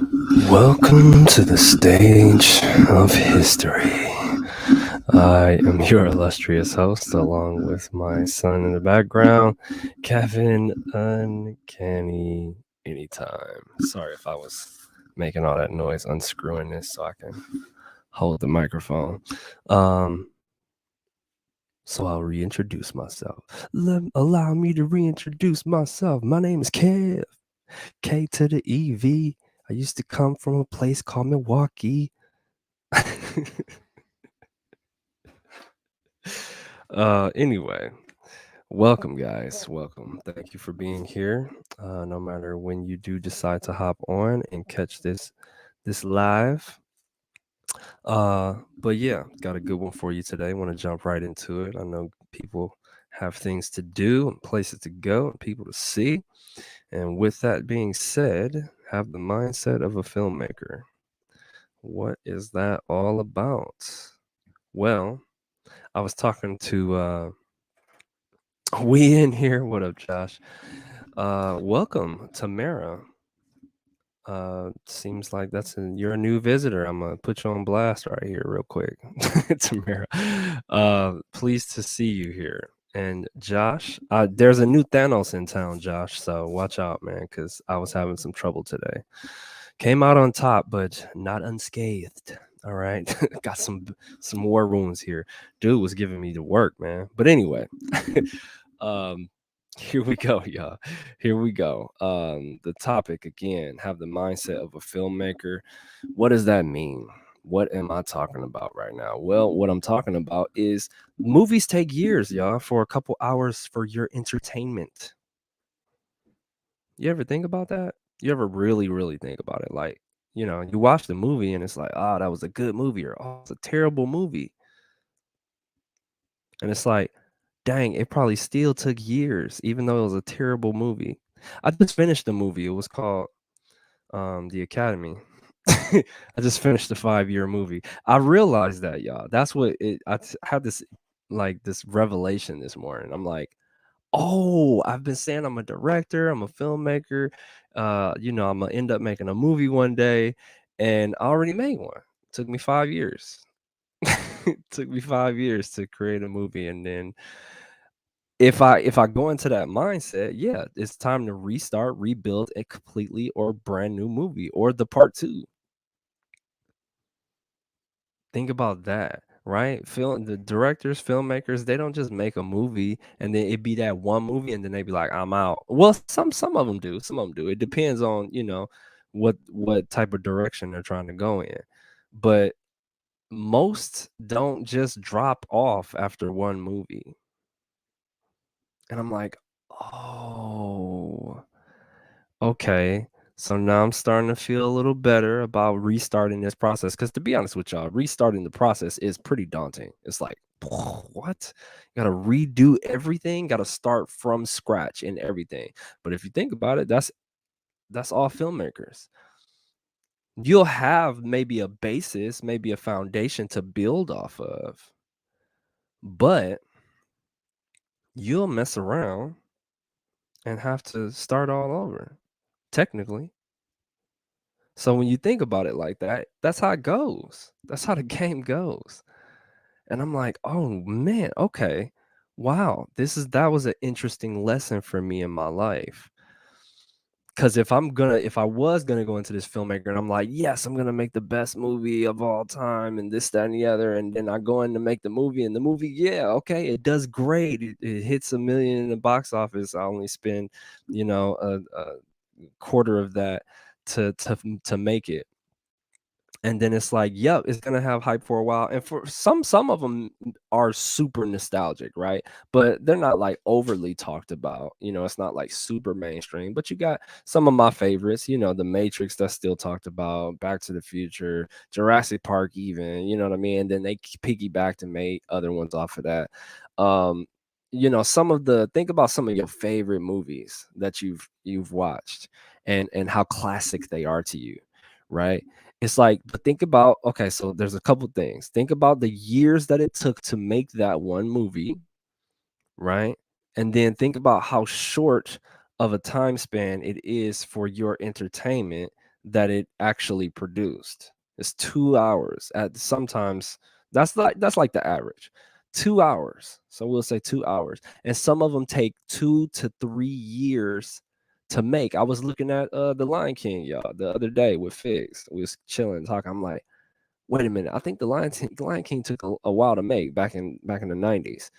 Welcome to the stage of history. I am your illustrious host, along with my son in the background, Kevin Uncanny Anytime. Sorry if I was making all that noise, unscrewing this so I can hold the microphone. Um, so I'll reintroduce myself. Allow me to reintroduce myself. My name is Kev. K to the EV. I used to come from a place called Milwaukee. Anyway, welcome, guys. Welcome. Thank you for being here. No matter when you do decide to hop on and catch this live. But yeah, got a good one for you today. Want to jump right into it. I know people have things to do and places to go and people to see. And with that being said, have the mindset of a filmmaker. What is that all about? Well, I was talking to we in here. What up, Josh? Welcome, Tamara. Seems like you're a new visitor. I'm gonna put you on blast right here, real quick, Tamara. Pleased to see you here. And Josh, there's a new Thanos in town, Josh. So watch out, man, because I was having some trouble today. Came out on top, but not unscathed. All right, got some war wounds here. Dude was giving me the work, man. But anyway, um, here we go, y'all. Here we go. The topic again: have the mindset of a filmmaker. What does that mean? What am I talking about right now? Well, what I'm talking about is movies take years, y'all, for a couple hours for your entertainment. You ever think about that? You ever really, really think about it? Like, you watch the movie and it's like, oh, that was a good movie, or oh, it's a terrible movie. And it's like, dang, it probably still took years, even though it was a terrible movie. I just finished the movie. It was called The Academy. I just finished the 5-year movie. I realized that, y'all. That's what had this this revelation this morning. I'm like, oh, I've been saying I'm a director, I'm a filmmaker. I'm gonna end up making a movie one day, and I already made one. Took me 5 years. Took me 5 years to create a movie, and then if I go into that mindset, yeah, it's time to restart, rebuild a completely or brand new movie or the part two. Think about that, right? The directors, filmmakers, they don't just make a movie and then it be that one movie and then they be like, I'm out. Well, some of them do. Some of them do. It depends on, what type of direction they're trying to go in. But most don't just drop off after one movie. And I'm like, oh, okay. So now I'm starting to feel a little better about restarting this process. Because to be honest with y'all, restarting the process is pretty daunting. It's like, what? You got to redo everything, got to start from scratch and everything. But if you think about it, that's all filmmakers. You'll have maybe a basis, maybe a foundation to build off of, but you'll mess around and have to start all over, technically. So when you think about it like that, that's how it goes. That's how the game goes. And I'm like, "Oh, man, okay. Wow, that was an interesting lesson for me in my life." Because if I was gonna go into this filmmaker and I'm like, yes, I'm gonna make the best movie of all time and this, that, and the other, and then I go in to make the movie and the movie, yeah, okay, it does great. It hits 1 million in the box office. I only spend, a quarter of that to make it. And then it's like, yep, it's gonna have hype for a while. And for some of them are super nostalgic, right? But they're not like overly talked about. It's not like super mainstream. But you got some of my favorites, The Matrix that's still talked about, Back to the Future, Jurassic Park, even, you know what I mean? And then they piggybacked and made other ones off of that. Think about some of your favorite movies that you've watched and how classic they are to you, right? It's like, but think about, okay, so there's a couple things. Think about the years that it took to make that one movie, right? And then think about how short of a time span it is for your entertainment that it actually produced. It's 2 hours at sometimes that's like the average. 2 hours. So we'll say 2 hours. And some of them take 2 to 3 years to make. I was looking at The Lion King, y'all, the other day with Figs. We was chilling, talking. I'm like, wait a minute. I think the Lion King took a while to make back in the 90s.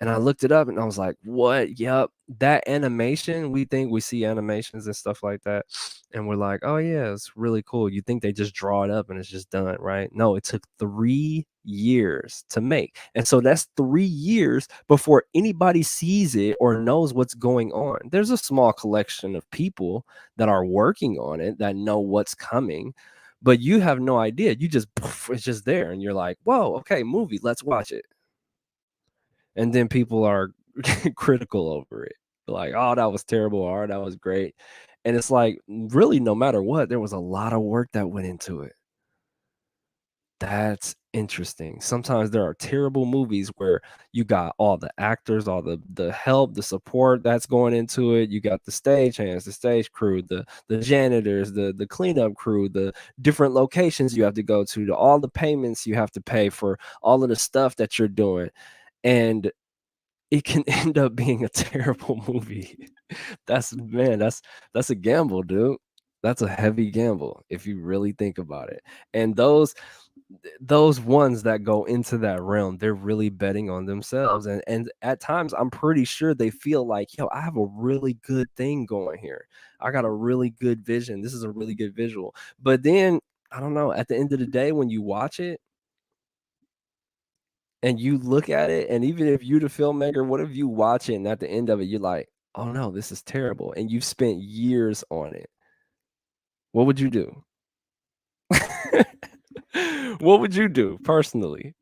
And I looked it up and I was like, what? Yep. That animation, we think we see animations and stuff like that. And we're like, oh, yeah, it's really cool. You think they just draw it up and it's just done, right? No, it took 3 years to make. And so that's 3 years before anybody sees it or knows what's going on. There's a small collection of people that are working on it that know what's coming, but you have no idea. You just, poof, it's just there. And you're like, whoa, okay, movie, let's watch it. And then people are critical over it. Like, "Oh, that was terrible," or "That was great." And it's like, really, no matter what, there was a lot of work that went into it. That's interesting. Sometimes there are terrible movies where you got all the actors, all the help, the support that's going into it. You got the stagehands, the stage crew, the janitors, the cleanup crew, the different locations you have to go to, all the payments you have to pay for all of the stuff that you're doing. And it can end up being a terrible movie. That's a gamble, dude. That's a heavy gamble if you really think about it. And those ones that go into that realm, they're really betting on themselves. And at times I'm pretty sure they feel like, yo, I have a really good thing going here. I got a really good vision. This is a really good visual. But then I don't know, at the end of the day, when you watch it, and you look at it, and even if you the filmmaker, what if you watch it and at the end of it, you're like, "Oh, no, this is terrible," and you've spent years on it. What would you do? What would you do personally,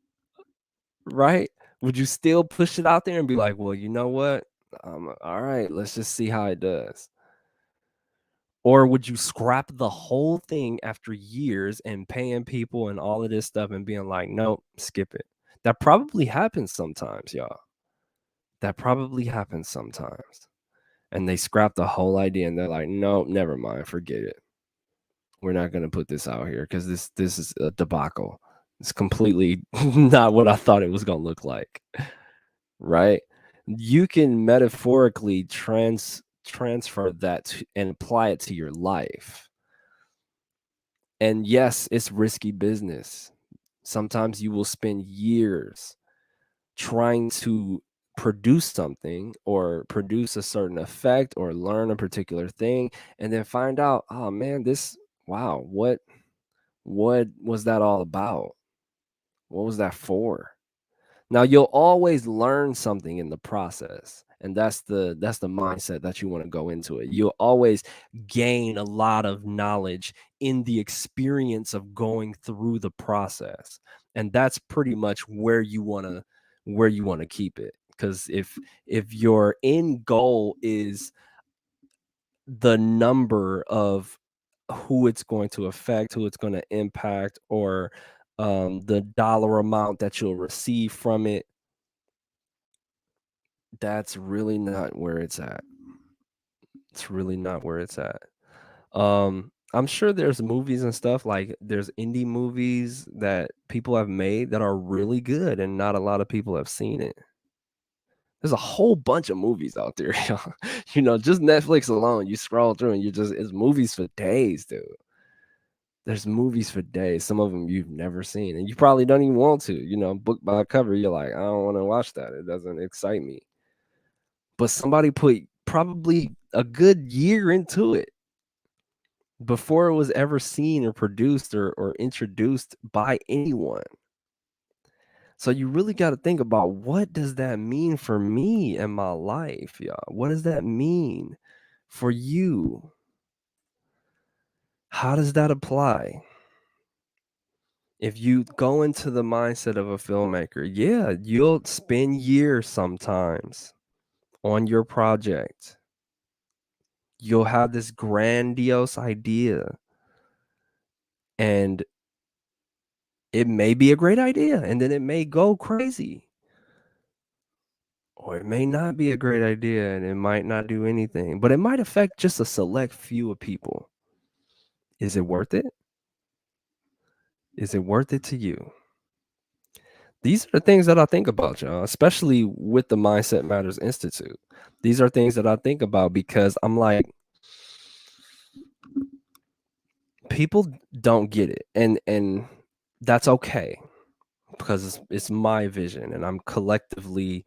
right? Would you still push it out there and be like, "Well, you know what? Alright, let's just see how it does." Or would you scrap the whole thing after years and paying people and all of this stuff and being like, "Nope, skip it." That probably happens sometimes, y'all. That probably happens sometimes. And they scrap the whole idea and they're like, "No, never mind, forget it. We're not gonna put this out here because this is a debacle. It's completely not what I thought it was gonna look like." Right? You can metaphorically transfer that and apply it to your life. And yes, it's risky business. Sometimes you will spend years trying to produce something or produce a certain effect or learn a particular thing and then find out, oh man, this, wow, what was that all about? What was that for? Now you'll always learn something in the process, and that's the mindset that you want to go into it. You'll always gain a lot of knowledge in the experience of going through the process. And that's pretty much where you want to keep it. Because if your end goal is the number of who it's going to affect, who it's going to impact, or the dollar amount that you'll receive from it, that's really not where it's at. It's really not where it's at. I'm sure there's movies and stuff, like there's indie movies that people have made that are really good and not a lot of people have seen it. There's a whole bunch of movies out there, y'all. Just Netflix alone, you scroll through and it's movies for days, dude. There's movies for days. Some of them you've never seen, and you probably don't even want to. Book by cover, you're like, I don't want to watch that. It doesn't excite me. But somebody put probably a good year into it before it was ever seen or produced or introduced by anyone. So you really got to think about, what does that mean for me in my life, y'all? What does that mean for you? How does that apply? If you go into the mindset of a filmmaker, yeah, you'll spend years sometimes on your project. You'll have this grandiose idea, and it may be a great idea, and then it may go crazy. Or it may not be a great idea and it might not do anything, but it might affect just a select few of people. Is it worth it? Is it worth it to you? These are the things that I think about, y'all, especially with the Mindset Matters Institute. These are things that I think about because I'm like, people don't get it, and that's okay because it's my vision, and I'm collectively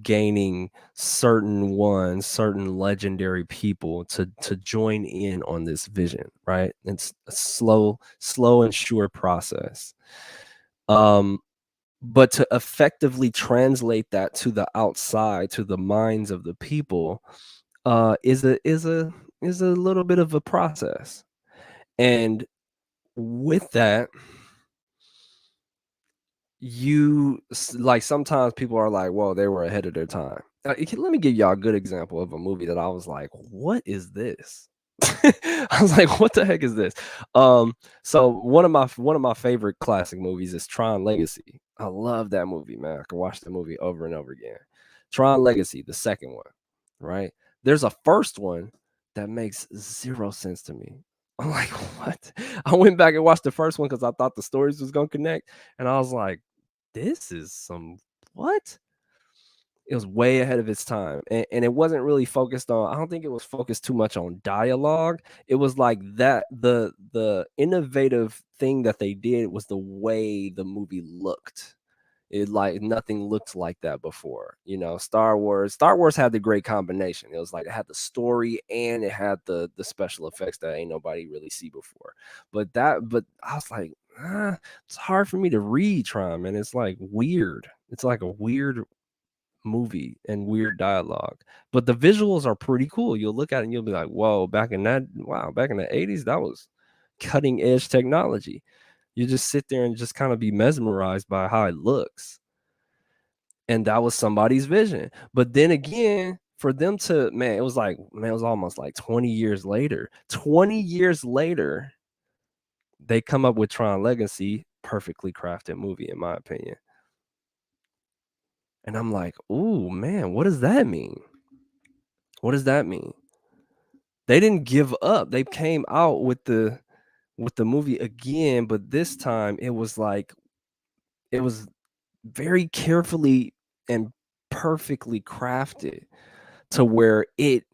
gaining certain legendary people to join in on this vision, right? It's a slow and sure process. Um, but to effectively translate that to the outside, to the minds of the people, is a little bit of a process. And with that, like sometimes people are like, well, they were ahead of their time. Let me give y'all a good example of a movie that I was like, what is this? I was like, what the heck is this? Um, so one of my favorite classic movies is Tron Legacy. I love that movie, man. I can watch the movie over and over again. Tron Legacy, the second one, right? There's a first one that makes zero sense to me. I'm like, what? I went back and watched the first one because I thought the stories was gonna connect, and I was like, this is some what? It was way ahead of its time, and it wasn't really focused on. I don't think it was focused too much on dialogue. It was like that the innovative thing that they did was the way the movie looked. It like nothing looked like that before. Star Wars had the great combination. It was like it had the story and it had the special effects that ain't nobody really see before. But I was like, it's hard for me to read Tron, man. It's like weird. It's like a weird movie and weird dialogue. But the visuals are pretty cool. You'll look at it and you'll be like, whoa, back in the 80s, that was cutting edge technology. You just sit there and just kind of be mesmerized by how it looks. And that was somebody's vision. But then again, for them to, man, it was almost like 20 years later. 20 years later, they come up with Tron Legacy, perfectly crafted movie, in my opinion. And I'm like, ooh, man, what does that mean? What does that mean? They didn't give up. They came out with the movie again, but this time it was very carefully and perfectly crafted to where it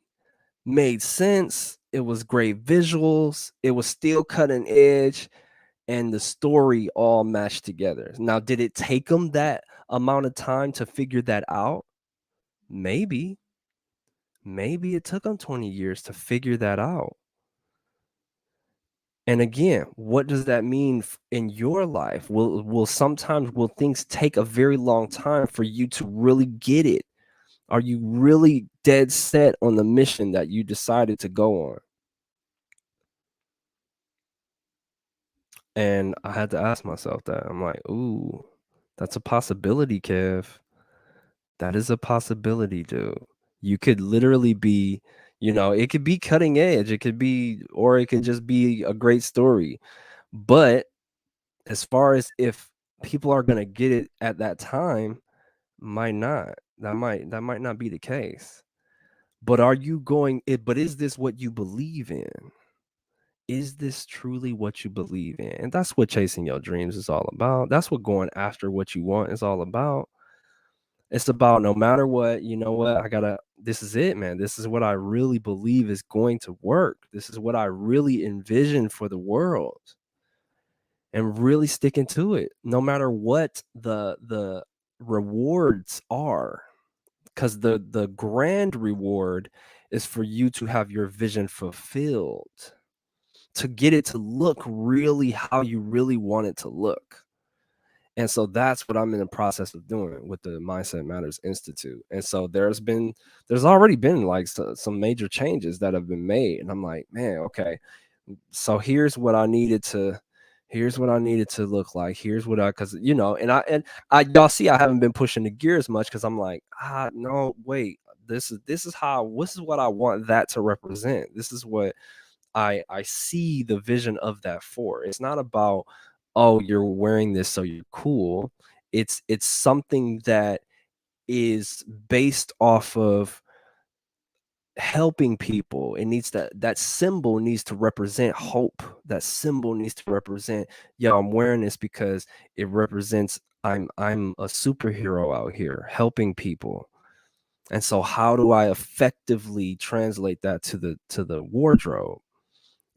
made sense. It was great visuals. It was still cutting edge, and the story all matched together. Now, did it take them that amount of time to figure that out? Maybe. Maybe it took them 20 years to figure that out. And again, what does that mean in your life? Will things take a very long time for you to really get it? Are you really dead set on the mission that you decided to go on? And I had to ask myself that. I'm like, ooh, that's a possibility, Kev. That is a possibility, dude. You could literally be, it could be cutting edge. Or it could just be a great story. But as far as if people are gonna get it at that time, might not. That might not be the case. But is this what you believe in? Is this truly what you believe in? And that's what chasing your dreams is all about. That's what going after what you want is all about. It's about no matter what, you know what, this is it, man. This is what I really believe is going to work. This is what I really envision for the world. And really sticking to it, no matter what the rewards are. Because the grand reward is for you to have your vision fulfilled, to get it to look really how you really want it to look. And so that's what I'm in the process of doing with the Mindset Matters Institute. And so there's already been like some major changes that have been made. And I'm like, man, okay. So here's what I needed to look like. Here's what cause and I y'all see I haven't been pushing the gears much because I'm like, no, wait, this is what I want that to represent. This is what I see the vision of that for. It's not about, oh, you're wearing this so you're cool. It's something that is based off of helping people. It needs that symbol needs to represent hope. That symbol needs to represent, yeah, I'm wearing this because it represents I'm a superhero out here helping people. And so how do I effectively translate that to the wardrobe?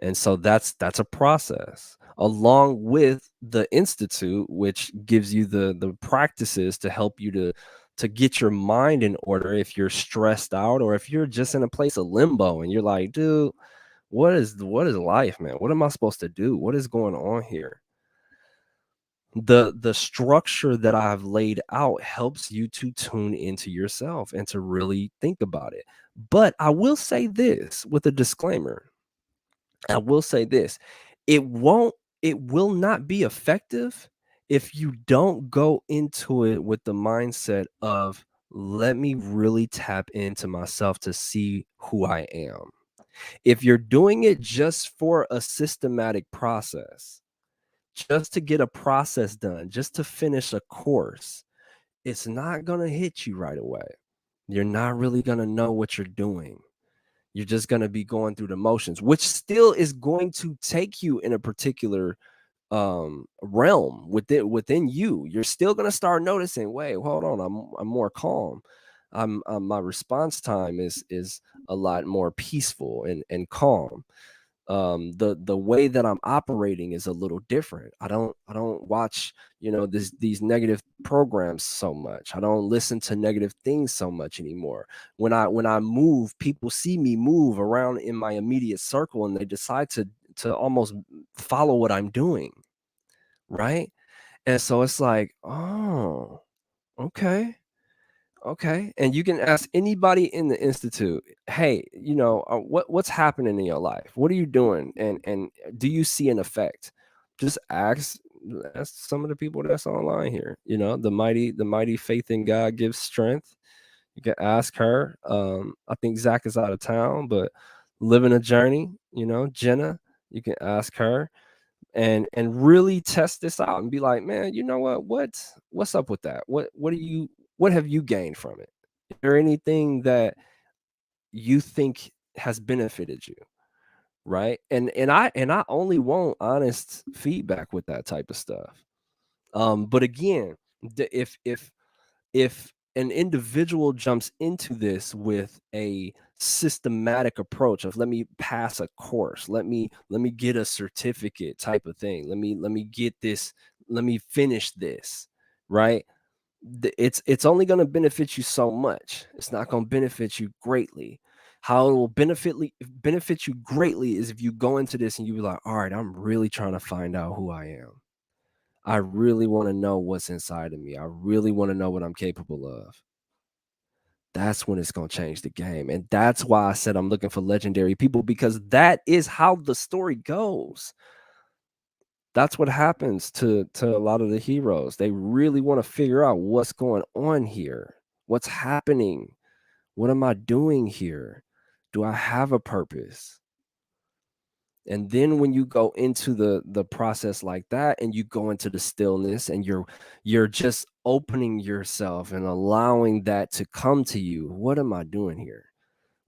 And so that's a process along with the institute, which gives you the practices to help you to get your mind in order if you're stressed out or if you're just in a place of limbo and you're like, dude, what is life, man? What am I supposed to do? What is going on here? The structure that I've laid out helps you to tune into yourself and to really think about it. But I will say this with a disclaimer. I will say this, it won't it will not be effective if you don't go into it with the mindset of, "Let me really tap into myself to see who I am." If you're doing it just for a systematic process, just to get a process done, just to finish a course, it's not gonna hit you right away. You're not really gonna know what you're doing. You're just going to be going through the motions, which still is going to take you in a particular realm within you. You're still going to start noticing, wait, hold on, I'm more calm. My response time is a lot more peaceful and calm. The way that I'm operating is a little different. I don't watch, these negative programs so much. I don't listen to negative things so much anymore. When I move, people see me move around in my immediate circle and they decide to almost follow what I'm doing, right? And so it's like, oh, okay. Okay, and you can ask anybody in the institute, "Hey, what's happening in your life? What are you doing? And do you see an effect?" Just ask some of the people that's online here. The mighty faith in God gives strength. You can ask her. I think Zach is out of town, but living a journey. Jenna, you can ask her and really test this out and be like, man, you know what's up with that? What have you gained from it? Is there anything that you think has benefited you? Right. And I only want honest feedback with that type of stuff. But again, if an individual jumps into this with a systematic approach of, let me pass a course, let me get a certificate type of thing, let me get this, let me finish this, right? It's only going to benefit you so much. It's not going to benefit you greatly. How it will benefit you greatly is if you go into this and you be like, all right, I'm really trying to find out who I am. I really want to know what's inside of me. I really want to know what I'm capable of. That's when it's going to change the game. And that's why I said I'm looking for legendary people, because that is how the story goes. That's what happens to a lot of the heroes. They really want to figure out what's going on here. What's happening? What am I doing here? Do I have a purpose? And then when you go into the process like that and you go into the stillness and you're just opening yourself and allowing that to come to you, what am I doing here?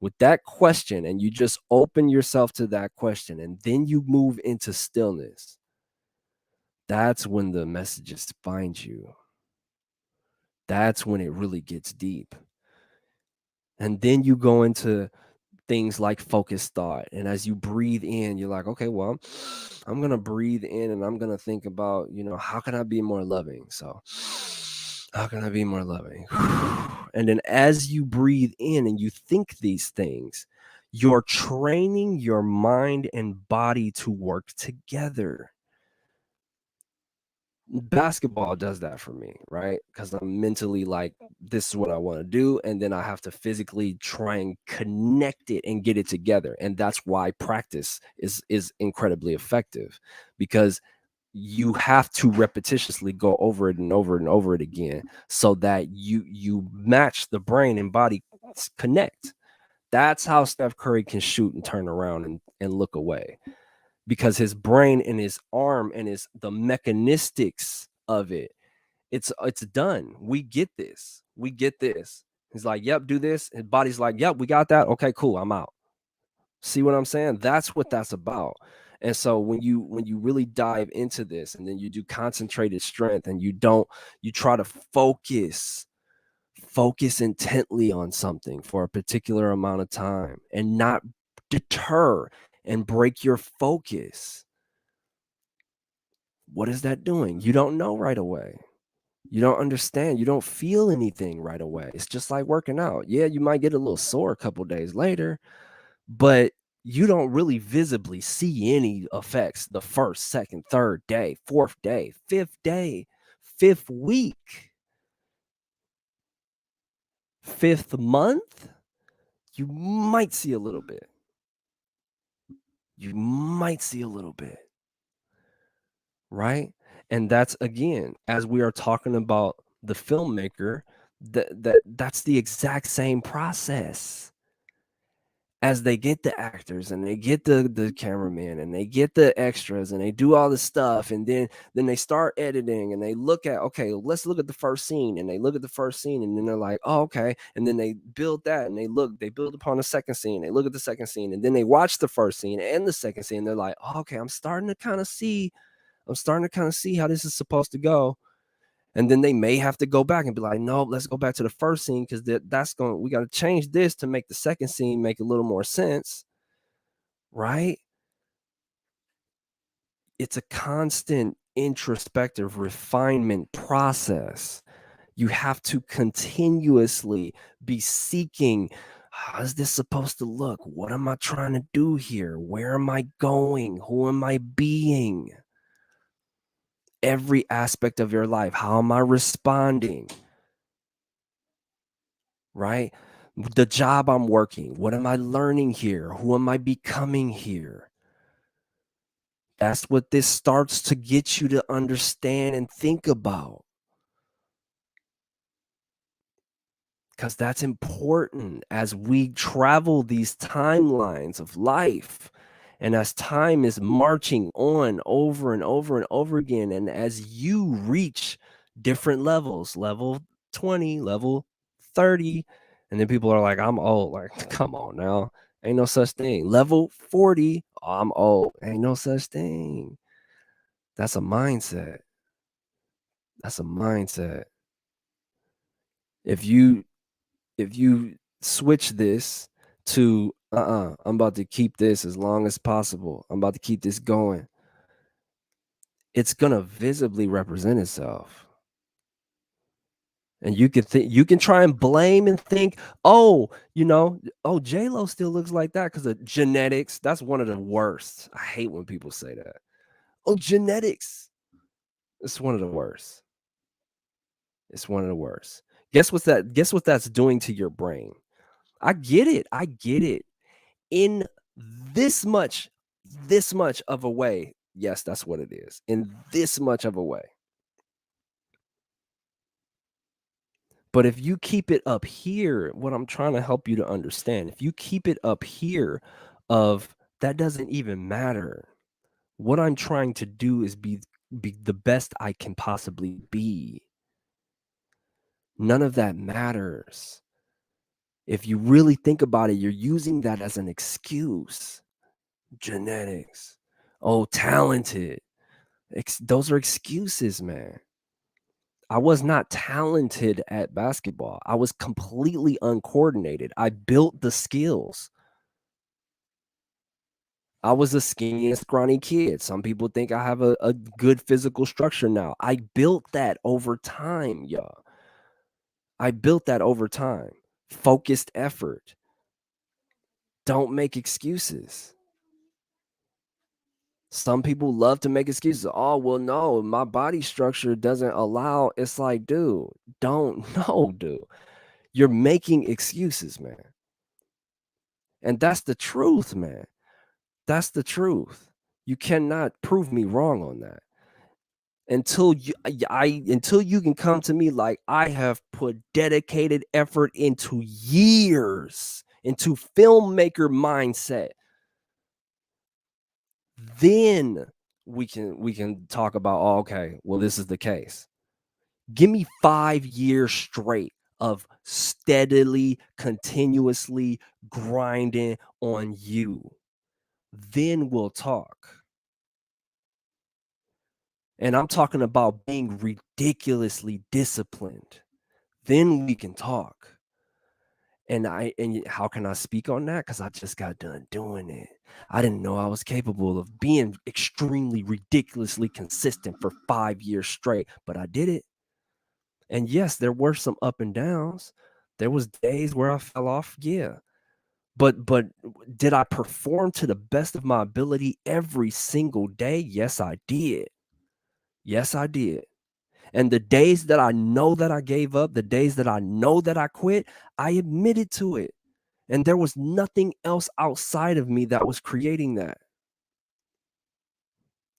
With that question, and you just open yourself to that question and then you move into stillness, that's when the messages find you. That's when it really gets deep. And then you go into things like focused thought. And as you breathe in, you're like, okay, well, I'm going to breathe in and I'm going to think about, how can I be more loving? So, how can I be more loving? And then as you breathe in and you think these things, you're training your mind and body to work together. Basketball does that for me, right? Because I'm mentally like, this is what I want to do. And then I have to physically try and connect it and get it together. And that's why practice is incredibly effective, because you have to repetitiously go over it and over and over it again so that you match the brain and body connect. That's how Steph Curry can shoot and turn around and look away, because his brain and his arm and the mechanistics of it's done. We get this. He's like, "Yep, do this." His body's like, "Yep, we got that. Okay, cool. I'm out." See what I'm saying? That's what that's about. And so when you really dive into this and then you do concentrated strength and you try to focus intently on something for a particular amount of time and not deter and break your focus. What is that doing? You don't know right away. You don't understand. You don't feel anything right away. It's just like working out. Yeah, you might get a little sore a couple days later, but you don't really visibly see any effects the first, second, third day, fourth day, fifth week, fifth month. You might see a little bit. You might see a little bit, right? And that's again, as we are talking about the filmmaker, that's the exact same process. As they get the actors and they get the cameraman and they get the extras and they do all the stuff and then they start editing and they look at, okay, let's look at the first scene, and they look at the first scene and then they're like, oh, okay, and then they build that and they build upon the second scene, they look at the second scene, and then they watch the first scene and the second scene, they're like, oh, okay, I'm starting to kind of see how this is supposed to go. And then they may have to go back and be like, no, let's go back to the first scene because we got to change this to make the second scene make a little more sense, right? It's a constant introspective refinement process. You have to continuously be seeking, how is this supposed to look? What am I trying to do here? Where am I going? Who am I being? Every aspect of your life. How am I responding? Right? The job I'm working, what am I learning here? Who am I becoming here? That's what this starts to get you to understand and think about. Because that's important as we travel these timelines of life. And as time is marching on over and over and over again, and as you reach different levels, level 20, level 30, and then people are like, I'm old. Like, come on now. Ain't no such thing. Level 40, oh, I'm old. Ain't no such thing. That's a mindset. That's a mindset. If you switch this to I'm about to keep this as long as possible, I'm about to keep this going, it's gonna visibly represent itself. And you can try and blame and think, oh, oh, J-Lo still looks like that because of genetics. That's one of the worst. I hate when people say that. Oh, genetics. It's one of the worst. It's one of the worst. Guess what that's doing to your brain? I get it. I get it. In this much of a way, yes, that's what it is. In this much of a way. But if you keep it up here, what I'm trying to help you to understand, if you keep it up here of that doesn't even matter. What I'm trying to do is be the best I can possibly be. None of that matters. If you really think about it, you're using that as an excuse. Genetics. Oh, talented. Those are excuses, man. I was not talented at basketball. I was completely uncoordinated. I built the skills. I was a skinny and scrawny kid. Some people think I have a good physical structure now. I built that over time, y'all. I built that over time. Focused effort. Don't make excuses. Some people love to make excuses. Oh, well, no, my body structure doesn't allow. It's like, dude, don't, no, dude. You're making excuses, man. And that's the truth, man. That's the truth. You cannot prove me wrong on that. Until you can come to me like I have put dedicated effort into years into filmmaker mindset, then we can talk about, oh, okay, well, this is the case. Give me 5 years straight of steadily, continuously grinding on you. Then we'll talk. And I'm talking about being ridiculously disciplined. Then we can talk. And how can I speak on that? Because I just got done doing it. I didn't know I was capable of being extremely ridiculously consistent for 5 years straight, but I did it. And yes, there were some up and downs. There was days where I fell off, yeah. But did I perform to the best of my ability every single day? Yes, I did. Yes, I did. And the days that I know that I gave up, the days that I know that I quit, I admitted to it. And there was nothing else outside of me that was creating that.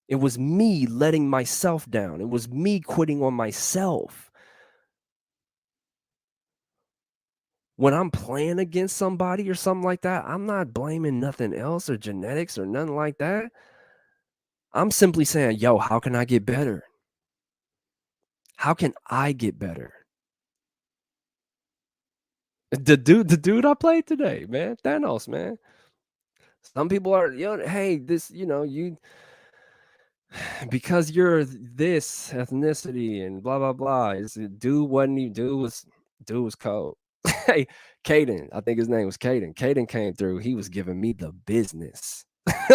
It was me letting myself down. It was me quitting on myself. When I'm playing against somebody or something like that, I'm not blaming nothing else or genetics or nothing like that. I'm simply saying, yo, how can I get better? How can I get better? The dude I played today, man, Thanos, man. Some people are, hey, this, you because you're this ethnicity and blah blah blah. It's dude wasn't he? Dude was cold. Hey, Caden, I think his name was Caden. Caden came through. He was giving me the business.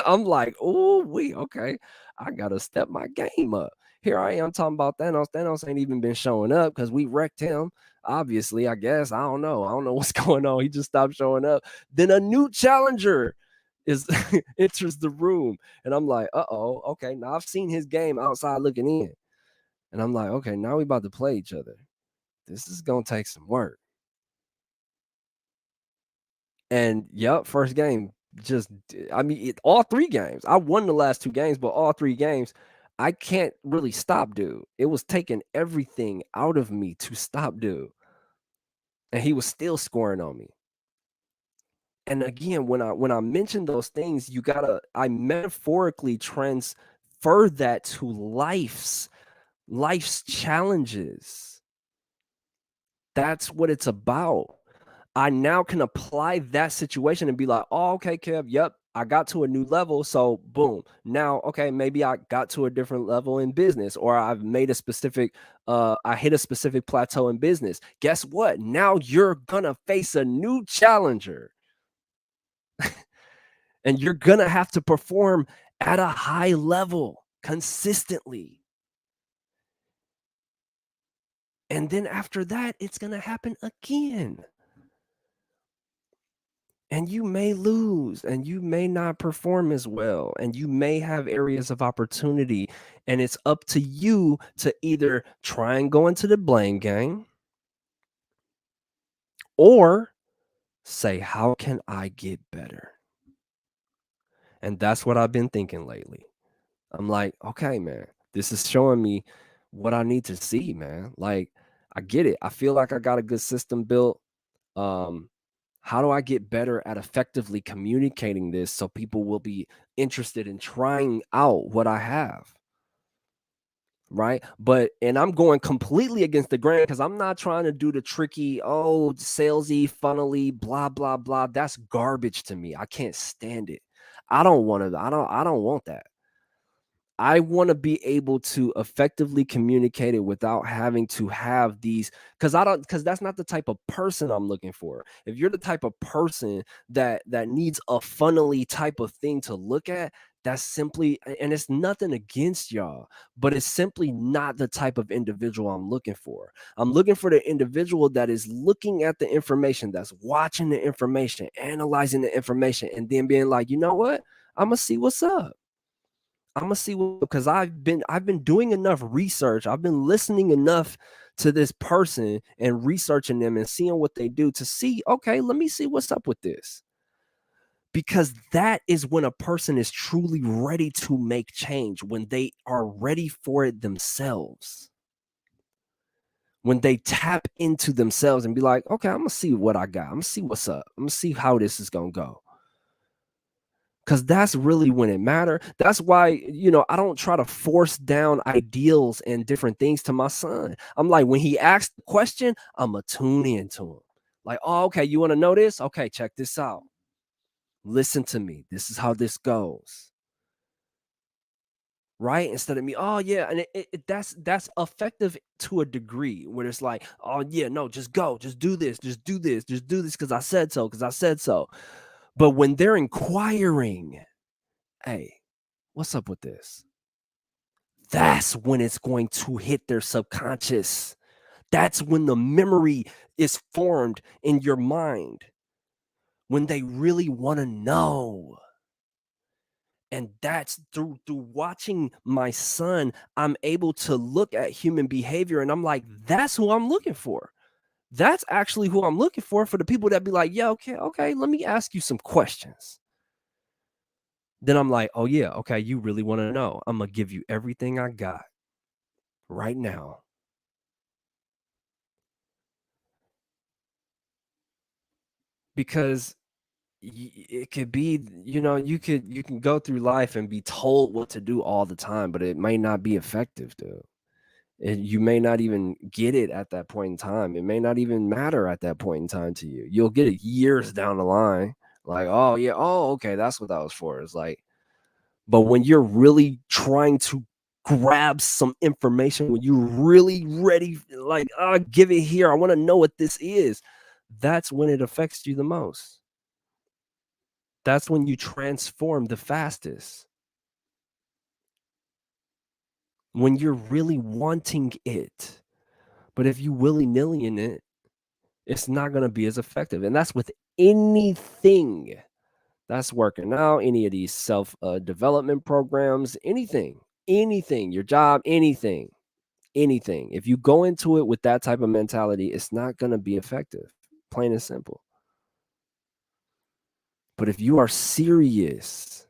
I'm like, oh, okay. I gotta step my game up. Here I am talking about Thanos. Thanos ain't even been showing up because we wrecked him. Obviously, I guess. I don't know. I don't know what's going on. He just stopped showing up. Then a new challenger is enters the room. And I'm like, uh-oh, okay. Now I've seen his game outside looking in. And I'm like, okay, now we about to play each other. This is gonna take some work. And yep, first game, all 3 games. I won the last 2 games, but all 3 games, I can't really stop dude. It was taking everything out of me to stop dude. And he was still scoring on me. And again, when I mention those things, I metaphorically transfer that to life's challenges. That's what it's about. I now can apply that situation and be like, oh, okay, Kev, yep, I got to a new level. So boom. Now, okay, maybe I got to a different level in business, or I've made I hit a specific plateau in business. Guess what? Now you're gonna face a new challenger. And you're gonna have to perform at a high level consistently. And then after that, it's gonna happen again. And you may lose and you may not perform as well. And you may have areas of opportunity. And it's up to you to either try and go into the blame game or say, how can I get better? And that's what I've been thinking lately. I'm like, okay, man, this is showing me what I need to see, man. Like, I get it. I feel like I got a good system built. How do I get better at effectively communicating this so people will be interested in trying out what I have? Right. And I'm going completely against the grain because I'm not trying to do the tricky, salesy, funnily, blah, blah, blah. That's garbage to me. I can't stand it. I don't want that. I want to be able to effectively communicate it without having to have these because that's not the type of person I'm looking for. If you're the type of person that needs a funnily type of thing to look at, that's simply, and it's nothing against y'all, but it's simply not the type of individual I'm looking for. I'm looking for the individual that is looking at the information, that's watching the information, analyzing the information, and then being like, you know what? I'm gonna see what's up. I'm gonna see what because I've been doing enough research. I've been listening enough to this person and researching them and seeing what they do to see, okay, let me see what's up with this. Because that is when a person is truly ready to make change, when they are ready for it themselves. When they tap into themselves and be like, okay, I'm gonna see what I got. I'm gonna see what's up. I'm gonna see how this is gonna go. because that's really when it matter. That's why, I don't try to force down ideals and different things to my son. I'm like, when he asks the question, I'm going to tune into him. Like, oh, okay, you want to know this? Okay, check this out. Listen to me. This is how this goes. Right? Instead of me, oh yeah, and that's effective to a degree where it's like, oh yeah, no, just go, just do this, just do this, just do this because I said so, because I said so. But when they're inquiring, hey, what's up with this? That's when it's going to hit their subconscious. That's when the memory is formed in your mind, when they really want to know. And that's through watching my son, I'm able to look at human behavior and I'm like, that's who I'm looking for. That's actually who I'm looking for the people that be like, yeah, okay, let me ask you some questions. Then I'm like, oh yeah, okay, you really want to know. I'm gonna give you everything I got right now. Because it could be, you can go through life and be told what to do all the time, but it may not be effective, dude. And you may not even get it at that point in time. It may not even matter at that point in time to you. You'll get it years down the line. Like, oh yeah, oh okay, that's what that was for. It's like, but when you're really trying to grab some information, when you're really ready, like, give it here. I want to know what this is. That's when it affects you the most. That's when you transform the fastest. When you're really wanting it. But if you willy-nilly in it, it's not going to be as effective. And that's with anything that's working out, any of these self development programs, anything, your job, anything. If you go into it with that type of mentality, it's not going to be effective, plain and simple. But if you are serious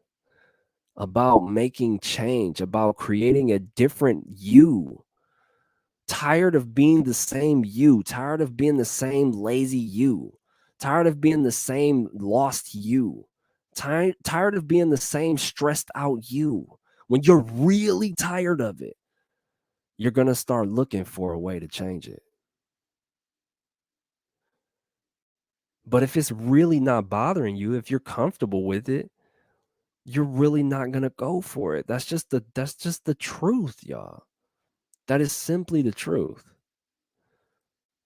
about making change, about creating a different you, tired of being the same you, tired of being the same lazy you, tired of being the same lost you, tired of being the same stressed out you. When you're really tired of it, you're going to start looking for a way to change it. But if it's really not bothering you, if you're comfortable with it, you're really not going to go for it. That's just the truth, y'all. That is simply the truth.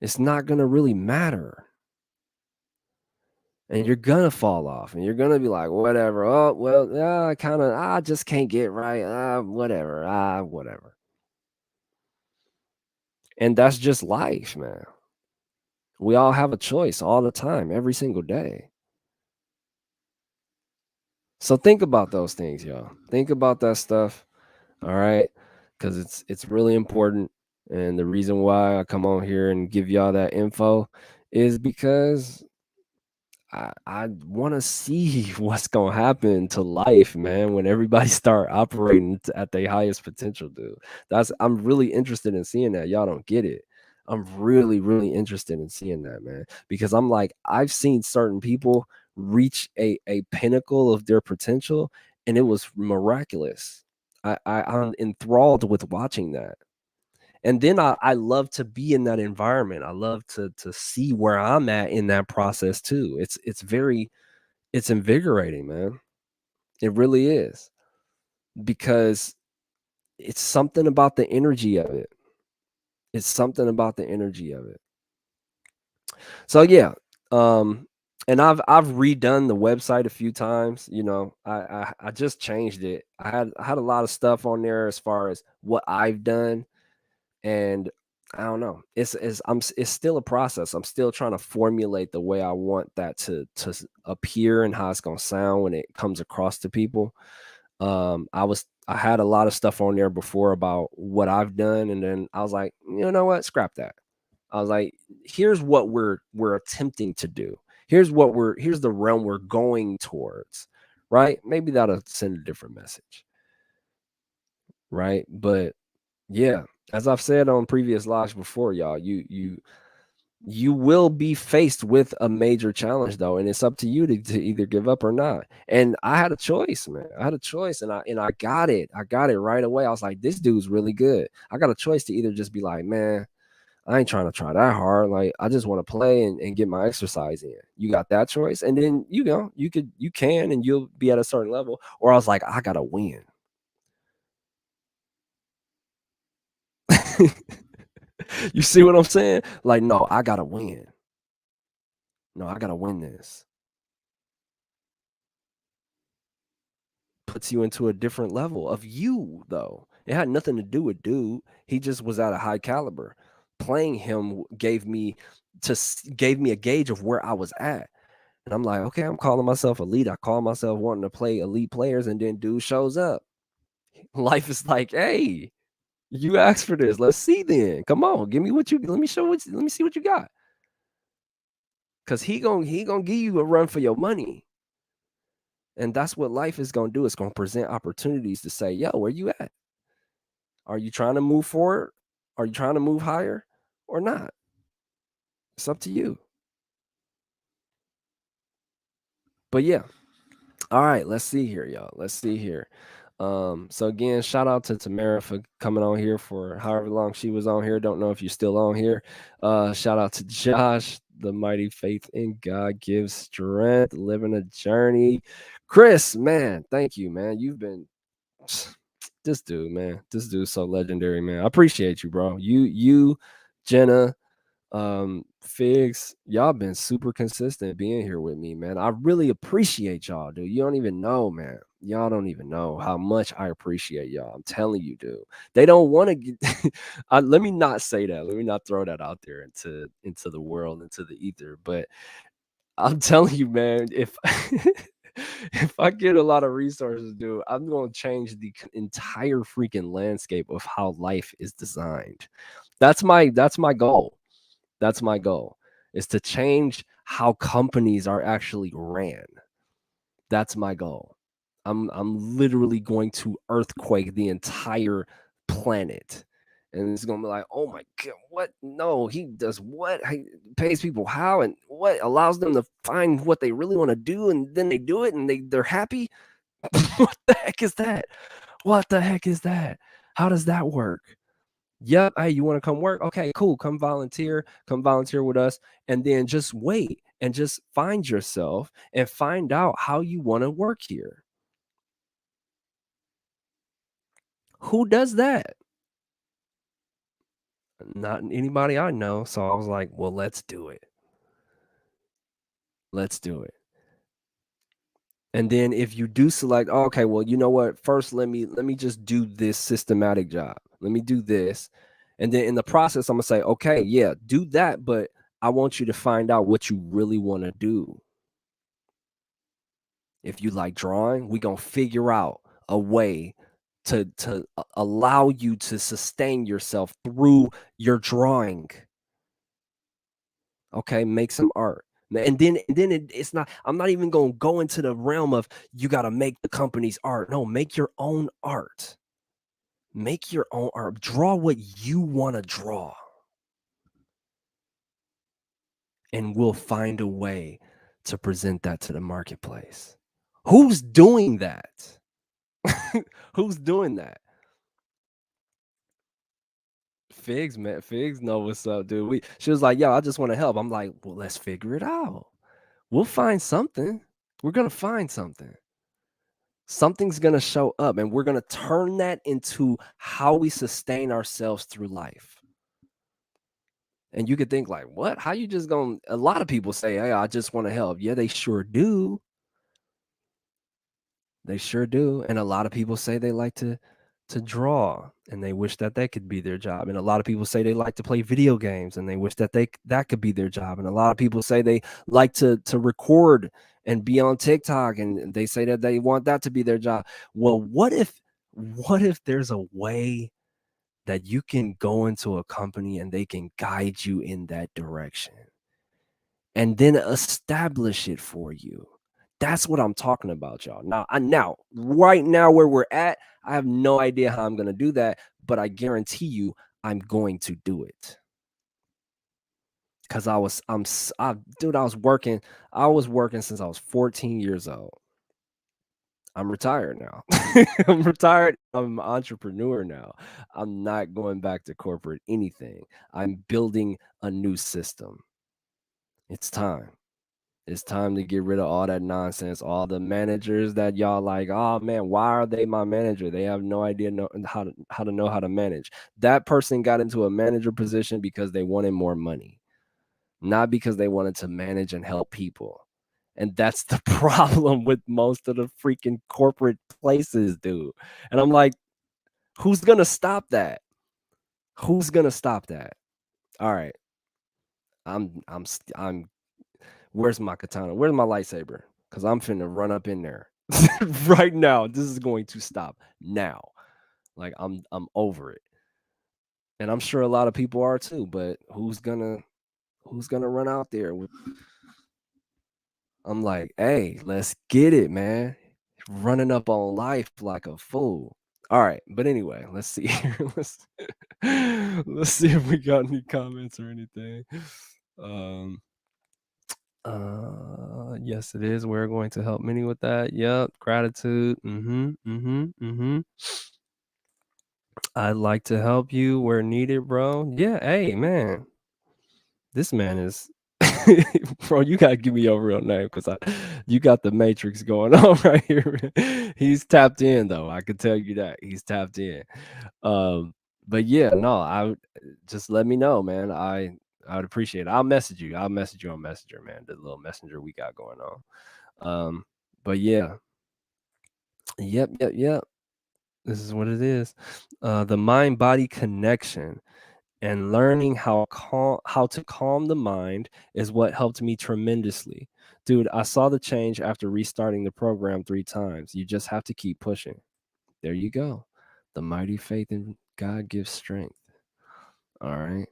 It's not going to really matter. And you're gonna fall off and you're gonna be like, whatever. Oh, well, I just can't get right. Whatever. And that's just life, man. We all have a choice all the time, every single day. So think about those things, y'all. Think about that stuff. All right. Because it's really important. And the reason why I come on here and give y'all that info is because I want to see what's gonna happen to life, man, when everybody start operating at their highest potential, dude. I'm really interested in seeing that. Y'all don't get it. I'm really, really interested in seeing that, man, because I'm like, I've seen certain people reach a pinnacle of their potential, and it was miraculous. I'm enthralled with watching that. And then I love to be in that environment. I love to see where I'm at in that process too. It's invigorating, man. It really is. Because it's something about the energy of it. It's something about the energy of it. So yeah, um, and I've redone the website a few times. I just changed it. I had a lot of stuff on there as far as what I've done, and I don't know. It's still a process. I'm still trying to formulate the way I want that to appear and how it's gonna sound when it comes across to people. I had a lot of stuff on there before about what I've done, and then I was like, you know what, scrap that. I was like, here's what we're attempting to do. Here's the realm we're going towards, right? Maybe that'll send a different message, right? But yeah, as I've said on previous lives before, y'all, you You will be faced with a major challenge though, and it's up to you to either give up or not. And I had a choice, man. I had a choice, and I got it. I got it right away. I was like, this dude's really good. I got a choice to either just be like, man, I ain't trying to try that hard. Like, I just want to play and get my exercise in. You got that choice. And then, you can, and you'll be at a certain level. Or I was like, I gotta win. You see what I'm saying? Like, no, I gotta win. No, I gotta win this. Puts you into a different level of you, though. It had nothing to do with dude. He just was at a high caliber. Playing him gave me a gauge of where I was at. And I'm like, okay, I'm calling myself elite. I call myself wanting to play elite players, and then dude shows up. Life is like, hey, you asked for this. Let's see then. Come on, give me what you let me see what you got. Cause he gonna give you a run for your money. And that's what life is gonna do. It's gonna present opportunities to say, yo, where you at? Are you trying to move forward? Are you trying to move higher or not? It's up to you. But yeah. All right, let's see here, y'all. Let's see here. So again, shout out to Tamara for coming on here for however long she was on here. Don't know if you're still on here. Shout out to Josh, the mighty faith in God gives strength, living a journey. Chris, man, thank you, man. You've been this dude, man. This dude's so legendary, man. I appreciate you, bro. Jenna, Figs, y'all been super consistent being here with me, man. I really appreciate y'all, dude. You don't even know, man. Y'all don't even know how much I appreciate y'all. I'm telling you, dude. They don't want to get let me not say that. Let me not throw that out there into the world, into the ether. But I'm telling you, man, if if I get a lot of resources, dude, I'm gonna change the entire freaking landscape of how life is designed. That's my goal. That's my goal, is to change how companies are actually ran. That's my goal. I'm literally going to earthquake the entire planet. And it's gonna be like, oh my god, what? No, he does what? He pays people how and what allows them to find what they really want to do, and then they do it and they're happy. What the heck is that? What the heck is that? How does that work? Yep. Hey, you want to come work? Okay, cool. Come volunteer with us. And then just wait and just find yourself and find out how you want to work here. Who does that? Not anybody I know. So I was like, well, let's do it. Let's do it. And then if you do select, oh, okay, well, you know what? First, let me just do this systematic job. Let me do this. And then in the process, I'm gonna say, okay, yeah, do that, but I want you to find out what you really want to do. If you like drawing, we gonna figure out a way to allow you to sustain yourself through your drawing. Okay, make some art. And then it's not, I'm not even gonna go into the realm of you gotta make the company's art. No, make your own art. Make your own art. Draw what you want to draw. And we'll find a way to present that to the marketplace. Who's doing that? Who's doing that? Figs, man. Figs know what's up, dude. She was like, yo, I just want to help. I'm like, well, let's figure it out. We'll find something. We're gonna find something. Something's gonna show up, and we're gonna turn that into how we sustain ourselves through life. And you could think, like, what? How you just gonna a lot of people say, hey, I just want to help. Yeah, they sure do. They sure do. And a lot of people say they like to draw, and they wish that that could be their job. And a lot of people say they like to play video games, and they wish that that could be their job. And a lot of people say they like to record and be on TikTok, and they say that they want that to be their job. Well, what if there's a way that you can go into a company and they can guide you in that direction and then establish it for you? That's what I'm talking about, y'all. Now, right now where we're at, I have no idea how I'm going to do that, but I guarantee you I'm going to do it. because dude, I was working since I was 14 years old. I'm retired now. I'm retired. I'm an entrepreneur now. I'm not going back to corporate anything. I'm building a new system. It's time. It's time to get rid of all that nonsense. All the managers that y'all like, oh man, why are they my manager? They have no idea how to know how to manage. That person got into a manager position because they wanted more money, not because they wanted to manage and help people. And that's the problem with most of the freaking corporate places, dude. And I'm like, who's gonna stop that? Who's gonna stop that? All right, I'm. Where's my katana? Where's my lightsaber? Because I'm finna run up in there right now. This is going to stop now. Like I'm over it, and I'm sure a lot of people are too. But who's gonna run out there with? I'm like, hey, let's get it, man. Running up on life like a fool. All right, but anyway, let's see here. Let's see if we got any comments or anything. Um, yes, it is. We're going to help many with that. Yep, gratitude. I'd like to help you where needed, bro. Yeah, hey, man. This man is bro, you gotta give me your real name because you got the matrix going on right here. He's tapped in though. I can tell you that. He's tapped in. But yeah, no, I would just let me know, man. I would appreciate it. I'll message you. I'll message you on Messenger, man. The little messenger we got going on. But yeah. Yep. This is what it is. The mind body connection and learning how to calm the mind is what helped me tremendously. Dude, I saw the change after restarting the program 3 times. You just have to keep pushing. There you go. The mighty faith in God gives strength. All right.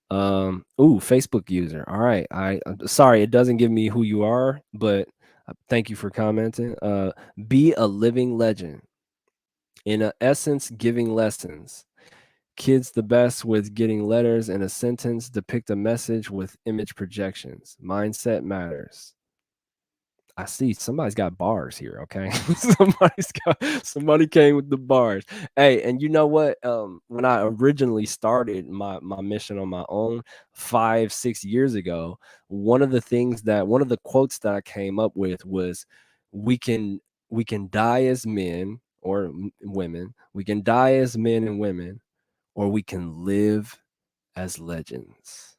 Facebook user. All right. I'm sorry it doesn't give me who you are, but thank you for commenting. Be a living legend. In a essence, giving lessons. Kids the best with getting letters in a sentence, depict a message with image projections. Mindset matters. I see somebody's got bars here. Okay. Somebody came with the bars. Hey, and you know what? When I originally started my mission on my own 5-6 years ago, one of the quotes that I came up with was we can we can die as men or women. We can die as men and women, or we can live as legends.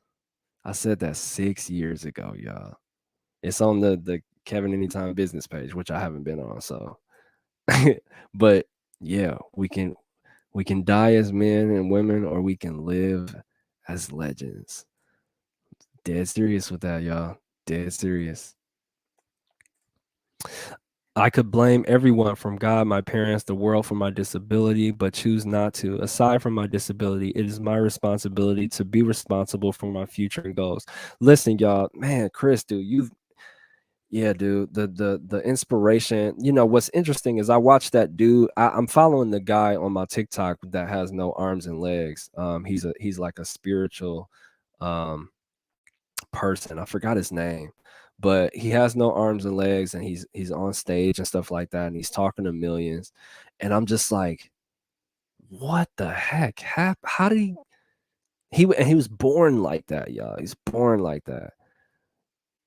I said that 6 years ago, y'all. It's on the Kevin Anytime business page, which I haven't been on. So, but yeah, we can die as men and women, or we can live as legends. Dead serious with that, y'all. Dead serious. I could blame everyone from God, my parents, the world for my disability, but choose not to. Aside from my disability, it is my responsibility to be responsible for my future and goals. Listen, y'all, man, Chris, dude, yeah, dude, the inspiration. You know what's interesting is I watched that dude. I'm following the guy on my TikTok that has no arms and legs. He's like a spiritual um person. I forgot his name, but he has no arms and legs, and he's on stage and stuff like that, and he's talking to millions. And I'm just like, what the heck? How did he was born like that, y'all. He's born like that.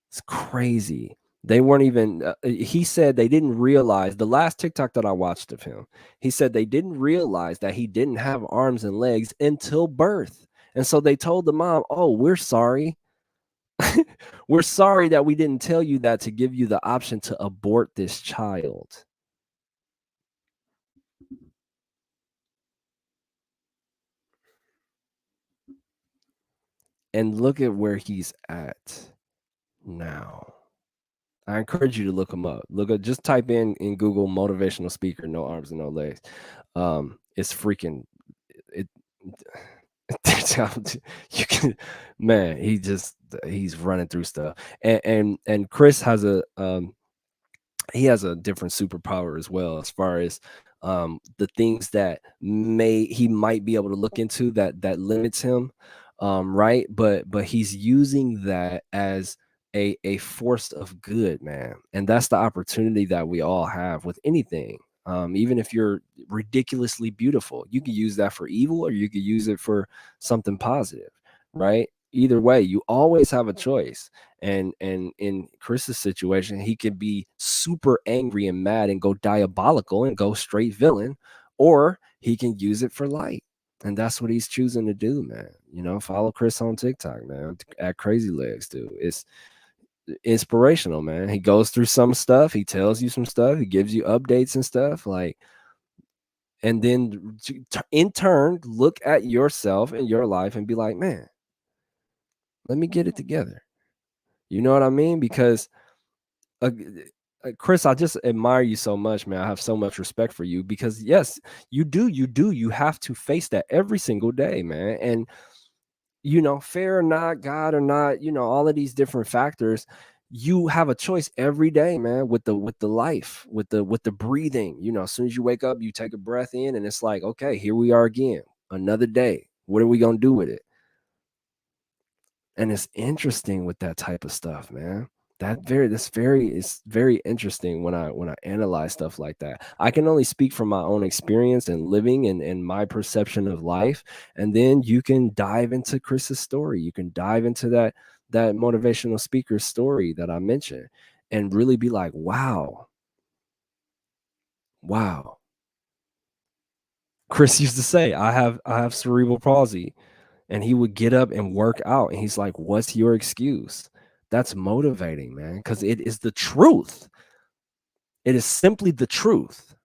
It's crazy. They weren't even he said they didn't realize the last TikTok that I watched of him. He said they didn't realize that he didn't have arms and legs until birth. And so they told the mom, "Oh, we're sorry. We're sorry that we didn't tell you that to give you the option to abort this child." And look at where he's at now. I encourage you to look him up. Just type in Google motivational speaker, no arms and no legs. It's freaking it. You can, man. He's running through stuff, and Chris has he has a different superpower as well, as far as the things that he might be able to look into that limits him. right? But he's using that as a force of good, man. And that's the opportunity that we all have with anything. Even if you're ridiculously beautiful, you can use that for evil or you could use it for something positive, right? Either way, you always have a choice. And in Chris's situation, he could be super angry and mad and go diabolical and go straight villain, or he can use it for light. And that's what he's choosing to do, man. Follow Chris on TikTok, man, at Crazy Legs, dude. It's inspirational, man. He goes through some stuff, he tells you some stuff, he gives you updates and stuff, like, and then in turn, look at yourself and your life and be like, man, let me get it together. You know what I mean? Because uh, Chris, I just admire you so much, man. I have so much respect for you because yes, you have to face that every single day, man. And fair or not, God or not, all of these different factors, you have a choice every day, man, with the life, with the breathing. As soon as you wake up, you take a breath in and it's like, okay, here we are again, another day. What are we gonna do with it? And it's interesting with that type of stuff, man. It's very interesting when I analyze stuff like that. I can only speak from my own experience and living and my perception of life. And then you can dive into Chris's story. You can dive into that motivational speaker's story that I mentioned and really be like, wow, wow. Chris used to say, I have cerebral palsy. And he would get up and work out. And he's like, what's your excuse? That's motivating, man, because it is the truth. It is simply the truth.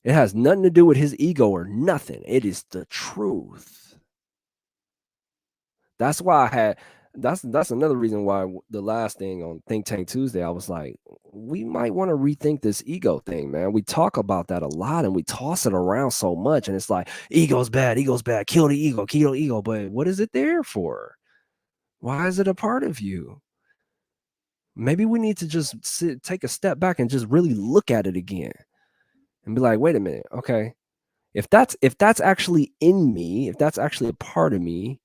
It has nothing to do with his ego or nothing. It is the truth. That's why that's another reason why the last thing on Think Tank Tuesday, I was like, we might want to rethink this ego thing, man. We talk about that a lot and we toss it around so much. And it's like, ego's bad, kill the ego, kill the ego. But what is it there for? Why is it a part of you? Maybe we need to just take a step back and just really look at it again and be like, wait a minute, okay. If that's actually in me, if that's actually a part of me,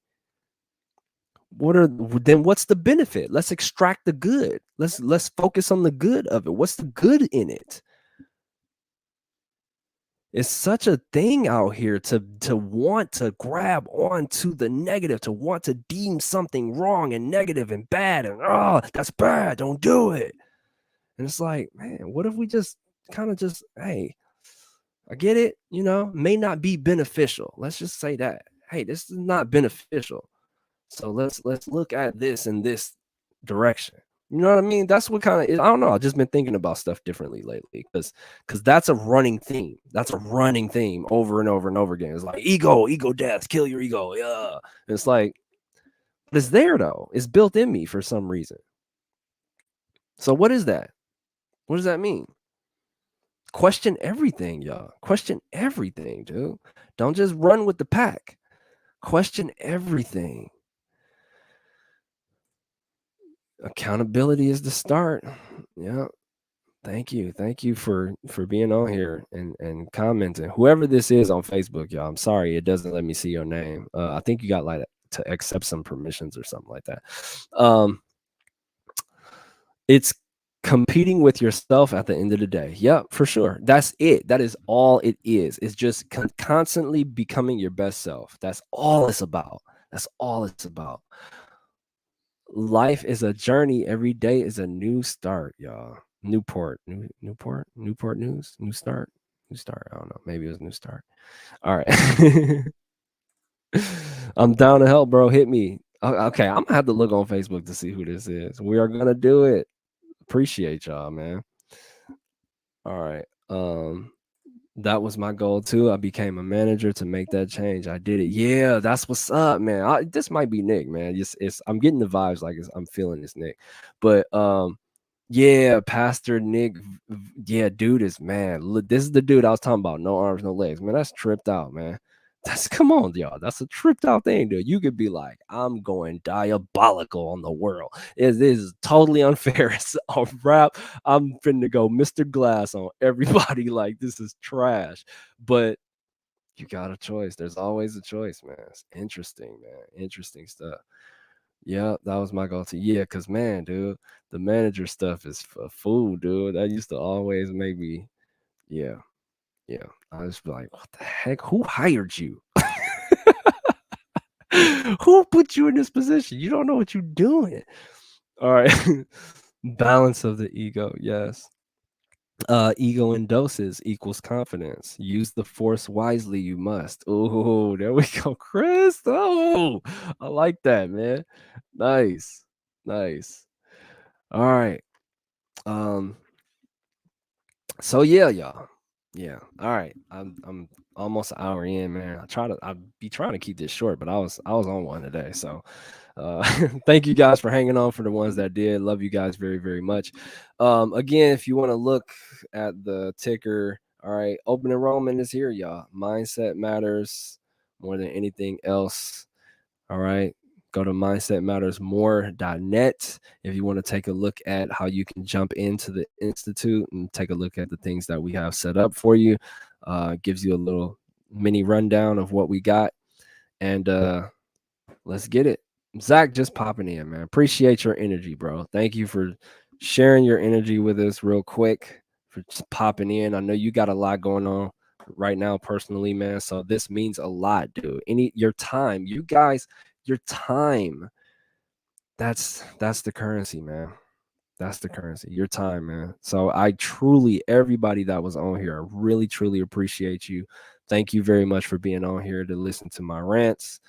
what's the benefit? Let's extract the good. Let's focus on the good of it. What's the good in it? It's such a thing out here to want to grab onto the negative, to want to deem something wrong and negative and bad and that's bad, don't do it. And it's like, man, what if we just kind of just, hey, I get it, may not be beneficial. Let's just say that. Hey, this is not beneficial. So let's look at this in this direction. You know what I mean? That's what kind of I don't know. I've just been thinking about stuff differently lately because that's a running theme. That's a running theme over and over and over again. It's like ego death, kill your ego. Yeah. And it's like, but it's there though. It's built in me for some reason. So what is that? What does that mean? Question everything, y'all. Question everything, dude. Don't just run with the pack. Question everything. Accountability is the start. Yeah. Thank you. Thank you for being on here and commenting. Whoever this is on Facebook, y'all. I'm sorry it doesn't let me see your name. I think you got like to accept some permissions or something like that. It's competing with yourself at the end of the day. Yeah, for sure. That's it. That is all it is. It's just constantly becoming your best self. That's all it's about. That's all it's about. Life is a journey. Every day is a new start, y'all. Newport News, new start. I don't know. Maybe it was new start. All right. I'm down to help, bro. Hit me. Okay, I'm gonna have to look on Facebook to see who this is. We are gonna do it. Appreciate y'all, man. All right. That was my goal too. I became a manager to make that change. I did it. Yeah, that's what's up, man. This might be Nick, man. I'm getting the vibes like I'm feeling this Nick. But yeah, Pastor Nick. Yeah, dude is man. Look, this is the dude I was talking about. No arms, no legs. Man, that's tripped out, man. Come on, y'all. That's a tripped out thing, dude. You could be like, I'm going diabolical on the world. It is totally unfair. It's a rap. I'm finna go Mr. Glass on everybody. Like, this is trash. But You got a choice. There's always a choice, man. It's interesting, man. Interesting stuff. Yeah, that was my go-to. Yeah, because man, dude, the manager stuff is for food, dude. That used to always make me, yeah, yeah. I just be like, what the heck? Who hired you? Who put you in this position? You don't know what you're doing. All right. Balance of the ego. Yes. Ego in doses equals confidence. Use the force wisely, you must. Oh, there we go, Chris. Oh, I like that, man. Nice. Nice. All right. Um, so yeah, y'all. Yeah. All right. I'm almost an hour in, man. I'd be trying to keep this short, but I was on one today. So thank you guys for hanging on, for the ones that did. Love you guys very, very much. Again, if you want to look at the ticker, all right, open enrollment is here, y'all. Mindset matters more than anything else. All right. Go to mindsetmattersmore.net if you want to take a look at how you can jump into the Institute and take a look at the things that we have set up for you. Gives you a little mini rundown of what we got. And let's get it. Zach just popping in, man. Appreciate your energy, bro. Thank you for sharing your energy with us real quick, for just popping in. I know you got a lot going on right now personally, man. So this means a lot, dude. Your time, you guys, your time. That's the currency, man. That's the currency, your time, man. So I truly, everybody that was on here, I really, truly appreciate you. Thank you very much for being on here to listen to my rants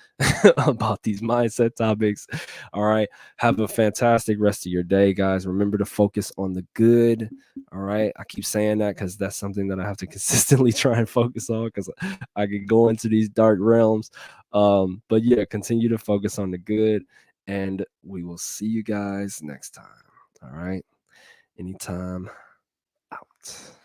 about these mindset topics. All right. Have a fantastic rest of your day, guys. Remember to focus on the good. All right. I keep saying that because that's something that I have to consistently try and focus on, because I could go into these dark realms. But yeah, continue to focus on the good. And we will see you guys next time. All right. Anytime out.